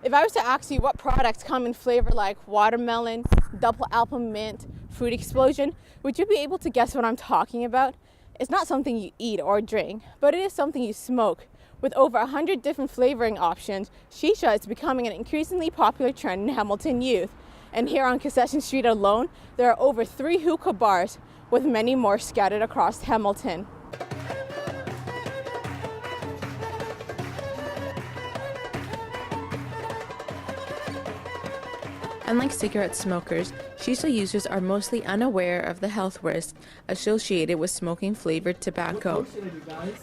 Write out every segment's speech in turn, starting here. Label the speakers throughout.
Speaker 1: If I was to ask you what products come in flavor like watermelon, double apple mint, fruit explosion, would you be able to guess what I'm talking about? It's not something you eat or drink, but it is something you smoke. With over 100 different flavoring options, Shisha is becoming an increasingly popular trend in Hamilton youth. And here on Concession Street alone, there are over 3 hookah bars, with many more scattered across Hamilton.
Speaker 2: Unlike cigarette smokers, shisha users are mostly unaware of the health risks associated with smoking flavored tobacco.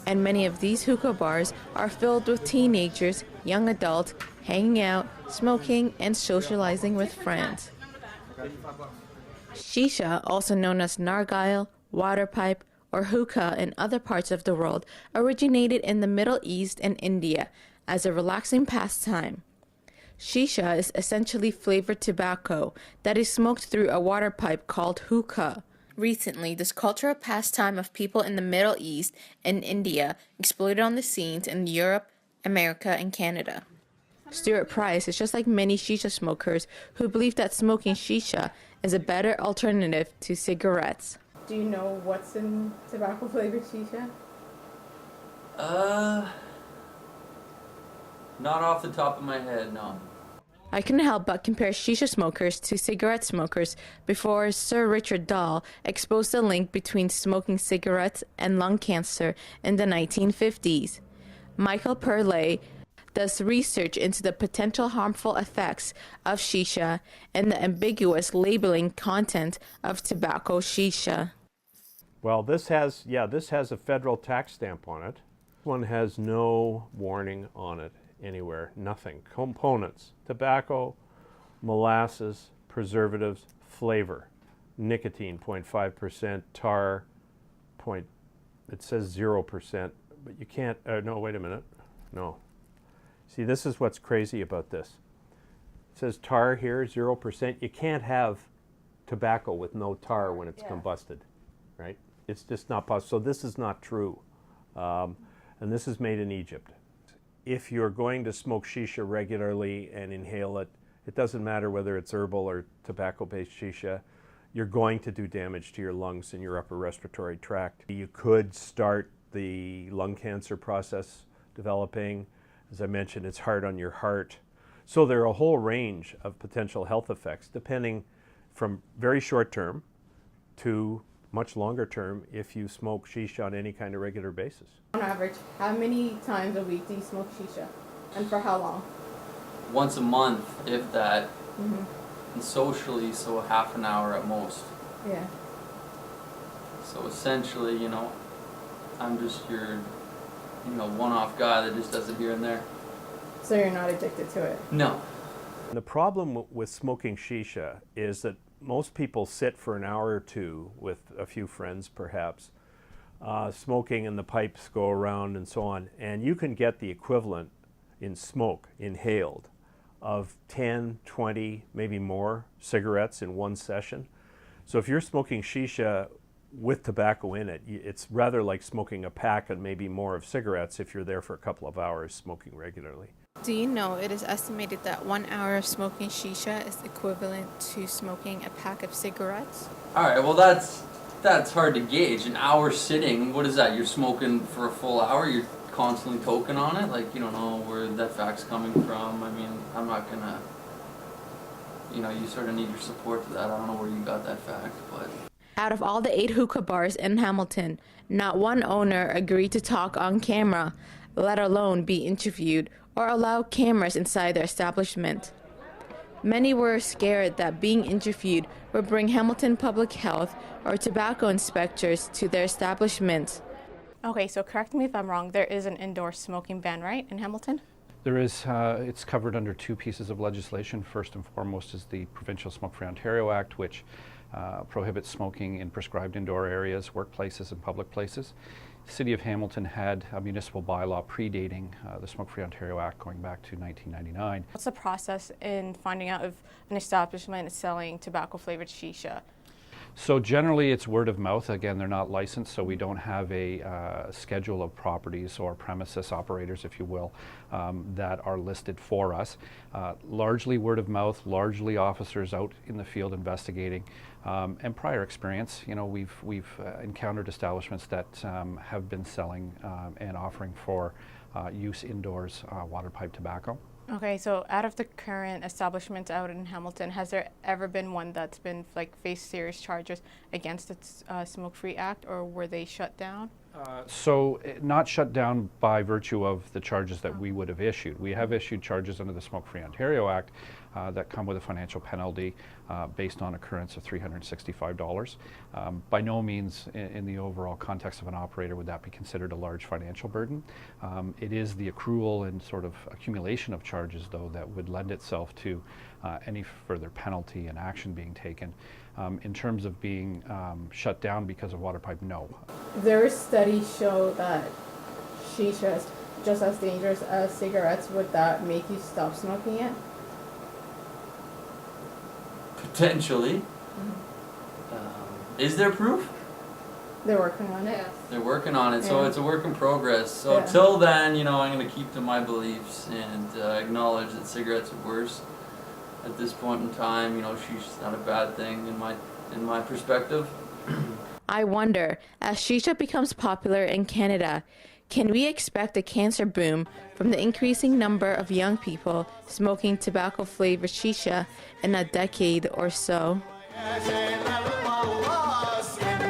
Speaker 2: And many of these hookah bars are filled with teenagers, young adults, hanging out, smoking, and socializing with friends. Shisha, also known as nargile, water pipe, or hookah in other parts of the world, originated in the Middle East and India as a relaxing pastime. Shisha is essentially flavored tobacco that is smoked through a water pipe called hookah. Recently, this cultural pastime of people in the Middle East and India exploded on the scenes in Europe, America, and Canada. Stuart Price is just like many shisha smokers who believe that smoking shisha is a better alternative to cigarettes.
Speaker 1: Do you know what's in tobacco flavored shisha?
Speaker 3: Not off the top of my head, no.
Speaker 2: I couldn't help but compare shisha smokers to cigarette smokers before Sir Richard Dahl exposed the link between smoking cigarettes and lung cancer in the 1950s. Michael Perley does research into the potential harmful effects of shisha and the ambiguous labeling content of tobacco shisha.
Speaker 4: Well, this has a federal tax stamp on it. One has no warning on it anywhere, nothing. Components: tobacco, molasses, preservatives, flavor, nicotine 0.5%, tar it says 0%, but you can't, no, wait a minute, no. See, this is what's crazy about this. It says tar here, 0%. You can't have tobacco with no tar when it's combusted, right? It's just not possible. So this is not true. And this is made in Egypt. If you're going to smoke shisha regularly and inhale it, it doesn't matter whether it's herbal or tobacco-based shisha, you're going to do damage to your lungs and your upper respiratory tract. You could start the lung cancer process developing. As I mentioned, it's hard on your heart. So there are a whole range of potential health effects, depending from very short term to much longer term if you smoke shisha on any kind of regular basis.
Speaker 1: On average, how many times a week do you smoke shisha? And for how long?
Speaker 3: Once a month, if that. And socially, so half an hour at most.
Speaker 1: Yeah.
Speaker 3: So essentially, I'm just your, one-off guy that just does it here and there.
Speaker 1: So you're not addicted to it?
Speaker 3: No.
Speaker 4: The problem with smoking shisha is that most people sit for an hour or two with a few friends perhaps, smoking, and the pipes go around and so on, and you can get the equivalent in smoke, inhaled, of 10, 20, maybe more cigarettes in one session. So if you're smoking shisha with tobacco in it, it's rather like smoking a pack and maybe more of cigarettes if you're there for a couple of hours smoking regularly.
Speaker 2: Do you know it is estimated that 1 hour of smoking shisha is equivalent to smoking a pack of cigarettes?
Speaker 3: All right, well, that's hard to gauge. An hour sitting, what is that? You're smoking for a full hour? You're constantly toking on it? Like, you don't know where that fact's coming from. I mean, I'm not going to, you sort of need your support to that. I don't know where you got that fact, but...
Speaker 2: Out of all the 8 hookah bars in Hamilton, not one owner agreed to talk on camera, let alone be interviewed or allow cameras inside their establishment. Many were scared that being interviewed would bring Hamilton Public Health or tobacco inspectors to their establishment.
Speaker 1: Okay, so correct me if I'm wrong, there is an indoor smoking ban, right, in Hamilton?
Speaker 5: There is, it's covered under 2 pieces of legislation. First and foremost is the Provincial Smoke-Free Ontario Act, which prohibits smoking in prescribed indoor areas, workplaces, and public places. The City of Hamilton had a municipal bylaw predating the Smoke-Free Ontario Act going back to 1999.
Speaker 1: What's the process in finding out if an establishment is selling tobacco-flavored shisha?
Speaker 5: So generally it's word of mouth. Again, they're not licensed, so we don't have a schedule of properties or premises operators, if you will, that are listed for us. Largely word of mouth, largely officers out in the field investigating, and prior experience. You know, we've encountered establishments that have been selling and offering for use indoors water pipe tobacco.
Speaker 1: Okay, so out of the current establishments out in Hamilton, has there ever been one that's been like faced serious charges against the Smoke-Free Act, or were they shut down?
Speaker 5: Not shut down by virtue of the charges that we would have issued. We have issued charges under the Smoke-Free Ontario Act that come with a financial penalty based on occurrence of $365. By no means in the overall context of an operator would that be considered a large financial burden. It is the accrual and sort of accumulation of charges, though, that would lend itself to any further penalty and action being taken. In terms of being shut down because of water pipe, no.
Speaker 1: There is studies show that shisha is just as dangerous as cigarettes. Would that make you stop smoking it?
Speaker 3: Potentially. Is there proof?
Speaker 1: They're working on it.
Speaker 3: They're working on it, so
Speaker 1: Yeah.
Speaker 3: it's a work in progress. So
Speaker 1: Yeah.
Speaker 3: till then, you know, I'm going to keep to my beliefs and acknowledge that cigarettes are worse. At this point in time, you know, shisha's not a bad thing in my perspective.
Speaker 2: I wonder, as shisha becomes popular in Canada, can we expect a cancer boom from the increasing number of young people smoking tobacco-flavored shisha in a decade or so?